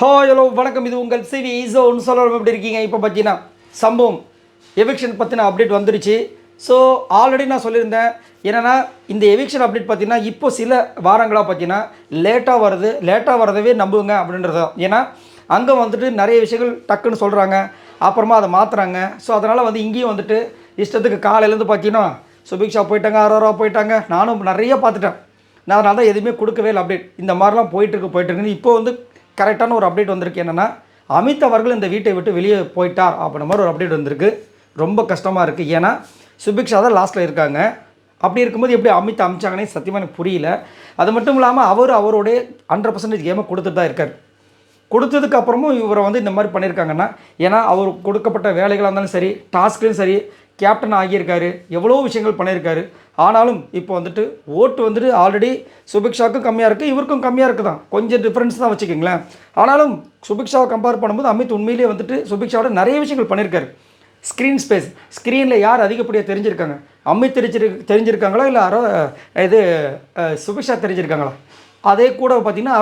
Hello வணக்கம். இது உங்கள் சிவி ஈஸோன்னு சொல்லணும். எப்படி இருக்கீங்க? இப்போ பார்த்தீங்கன்னா சம்பவம் எவிக்ஷன் பற்றின அப்டேட் வந்துடுச்சு. ஸோ ஆல்ரெடி நான் சொல்லியிருந்தேன் என்னென்னா இந்த எவிக்ஷன் அப்டேட் பார்த்தீங்கன்னா இப்போ சில வாரங்களாக பார்த்தீங்கன்னா லேட்டாக வரதவே நம்புங்க அப்படின்றது தான். ஏன்னா அங்கே வந்துட்டு நிறைய விஷயங்கள் டக்குன்னு சொல்கிறாங்க, அப்புறமா அதை மாற்றுறாங்க. ஸோ அதனால் வந்து இங்கேயும் வந்துட்டு இஷ்டத்துக்கு காலையிலேருந்து பார்த்தீங்கன்னா சுபிக்ஷா போயிட்டாங்க, அரோரா போயிட்டாங்க. நானும் நிறைய பார்த்துட்டேன். நான் அதனால தான் எதுவுமே கொடுக்கவே இல்லை அப்டேட். இந்த மாதிரிலாம் போயிட்டுருக்குன்னு இப்போ வந்து கரெக்டான ஒரு அப்டேட் வந்திருக்கு. என்னென்னா அமித் அவர்கள் இந்த வீட்டை விட்டு வெளியே போயிட்டார் அப்படின்ற மாதிரி ஒரு அப்டேட் வந்திருக்கு. ரொம்ப கஷ்டமாக இருக்குது. ஏன்னா சுபிக்ஷா தான் லாஸ்ட்டில் இருக்காங்க. அப்படி இருக்கும்போது எப்படி அமித் அமிச்சாங்கன்னே சத்தியமாக எனக்கு புரியல. அது மட்டும் இல்லாமல் அவருடைய 100% கேமை கொடுத்துட்டு தான் இருக்கார். கொடுத்ததுக்கு அப்புறமும் இவரை வந்து இந்த மாதிரி பண்ணியிருக்காங்கன்னா, ஏன்னா அவர் கொடுக்கப்பட்ட வேலைகளாக இருந்தாலும் சரி, டாஸ்க்லையும் சரி, கேப்டன் ஆகியிருக்காரு, எவ்வளோ விஷயங்கள் பண்ணியிருக்காரு. ஆனாலும் இப்போ வந்துட்டு ஓட்டு வந்துட்டு ஆல்ரெடி சுபிக்ஷாவுக்கும் கம்மியாக இருக்குது, இவருக்கும் கம்மியாக இருக்குது தான். கொஞ்சம் டிஃப்ரென்ஸ் தான் வச்சுக்கிங்களேன். ஆனாலும் சுபிக்ஷாவை கம்பேர் பண்ணும்போது அமித் உண்மையிலேயே வந்துட்டு சுபிக்ஷாவோட நிறைய விஷயங்கள் பண்ணியிருக்காரு. ஸ்க்ரீனில் யார் அதிகப்படியாக தெரிஞ்சிருக்காங்க? அமித் தெரிஞ்சிருக்காங்களா இல்லை சுபிக்ஷா தெரிஞ்சிருக்காங்களா? அதே கூட பார்த்திங்கன்னா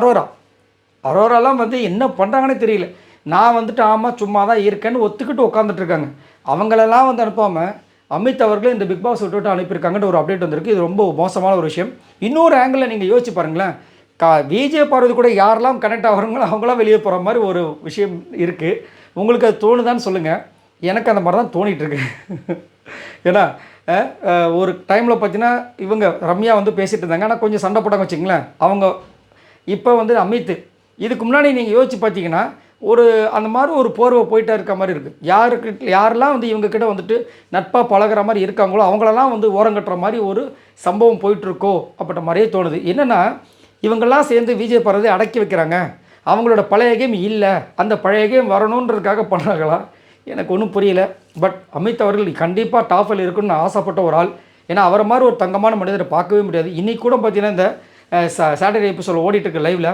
அரோராலாம் வந்து என்ன பண்ணுறாங்கன்னே தெரியல. நான் வந்துட்டு ஆமாம் சும்மா தான் இருக்கேன்னு ஒத்துக்கிட்டு உட்காந்துட்ருக்காங்க. அவங்களெல்லாம் வந்து அனுப்பாமல் அமித் அவர்களே இந்த பிக் பாஸ் விட்டு அனுப்பியிருக்காங்கன்ற ஒரு அப்டேட் வந்திருக்கு. இது ரொம்ப மோசமான ஒரு விஷயம். இன்னொரு ஆங்கிளில் நீங்கள் யோசிச்சு பாருங்களேன். விஜய் பார்வதி கூட யாரெல்லாம் கனெக்ட் ஆகிறாங்களோ அவங்களாம் வெளியே போகிற மாதிரி ஒரு விஷயம் இருக்குது. உங்களுக்கு அது தோணுதான்னு சொல்லுங்கள். எனக்கு அந்த மாதிரி தான் தோணிகிட்ருக்கு. ஏன்னா ஒரு டைமில் பார்த்தீங்கன்னா இவங்க ரம்யா வந்து பேசிகிட்டு இருந்தாங்க. ஆனால் கொஞ்சம் சண்டை போட்டாங்க வச்சுங்களேன். அவங்க இப்போ வந்து அமித் இதுக்கு முன்னாடி நீங்கள் யோசிச்சு பார்த்தீங்கன்னா ஒரு அந்த மாதிரி ஒரு போர்வை போயிட்டே இருக்க மாதிரி இருக்குது. யாரெல்லாம் வந்து இவங்கக்கிட்ட வந்துட்டு நட்பாக பழகிற மாதிரி இருக்காங்களோ அவங்களெல்லாம் வந்து ஓரங்கட்டுற மாதிரி ஒரு சம்பவம் போயிட்டுருக்கோ அப்படின்ற மாதிரியே தோணுது. என்னென்னா இவங்கெல்லாம் சேர்ந்து விஜய் பார்வதி அடக்கி வைக்கிறாங்க. அவங்களோட பழைய கேம் இல்லை, அந்த பழைய கேம் வரணுன்றதுக்காக பண்ணுறாங்களா? எனக்கு ஒன்றும் புரியல. பட் அமித் அவர்கள் கண்டிப்பாக டாப்பில் இருக்குன்னு நான் ஆசைப்பட்ட ஒரு ஆள். ஏன்னா அவரை மாதிரி ஒரு தங்கமான மனிதரை பார்க்கவே முடியாது. இன்றைக்கி கூட பார்த்தீங்கன்னா இந்த சாட்டர்டே எபிசோட் ஓடிட்டுருக்கு லைவில்.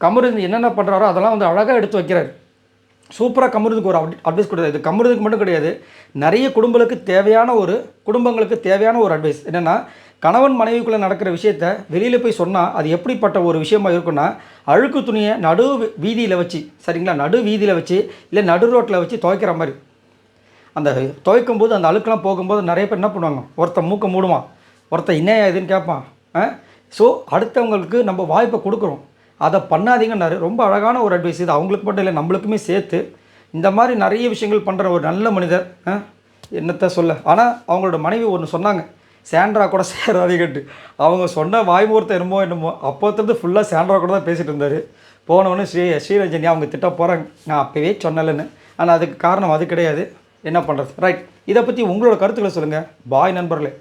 கமருதீன் என்னென்ன பண்ணுறாரோ அதெல்லாம் வந்து அழகாக எடுத்து வைக்கிறார். சூப்பராக கமருதுக்கு ஒரு அட்வைஸ் கொடுத்தாரு. இது கமருதுக்கு மட்டும் கிடையாது, நிறைய குடும்பங்களுக்கு தேவையான ஒரு அட்வைஸ். என்னென்னா கணவன் மனைவிக்குள்ளே நடக்கிற விஷயத்த வெளியில் போய் சொன்னால் அது எப்படிப்பட்ட ஒரு விஷயமா இருக்குன்னா, அழுக்கு துணியை நடு வீதியில் வச்சு, சரிங்களா, நடு வீதியில் வச்சு இல்லை நடு ரோட்டில் வச்சு துவைக்கிற மாதிரி. அந்த துவைக்கும் போது அந்த அழுக்கெல்லாம் போகும்போது நிறைய பேர் என்ன பண்ணுவாங்க, ஒருத்தன் மூக்க மூடுவான், ஒருத்தன் என்னையா இதுன்னு கேட்பான். ஸோ அடுத்தவங்களுக்கு நம்ம வாய்ப்பை கொடுக்குறோம், அதை பண்ணாதீங்கன்னாரு. ரொம்ப அழகான ஒரு அட்வைஸ். இது அவங்களுக்கு மட்டும் இல்லை, நம்மளுக்குமே சேர்த்து. இந்த மாதிரி நிறைய விஷயங்கள் பண்ணுற ஒரு நல்ல மனிதர். என்னத்தை சொல்ல. ஆனால் அவங்களோட மனைவி ஒன்று சொன்னாங்க, சாண்ட்ரா கூட சேராதீங்கட்டு. அவங்க சொன்ன வாய்மூர்த்தம் என்னமோ அப்போத்துலேருந்து ஃபுல்லாக சாண்ட்ரா கூட தான் பேசிகிட்டு இருந்தார். போனவொன்னே ஸ்ரீரஞ்சனி அவங்க திட்ட போகிறாங்க. நான் அப்போவே சொன்னலன்னு. ஆனால் அதுக்கு காரணம் அது கிடையாது. என்ன பண்ணுறது? ரைட். இதை பற்றி உங்களோட கருத்துக்களை சொல்லுங்கள். பாய் நண்பர்களே.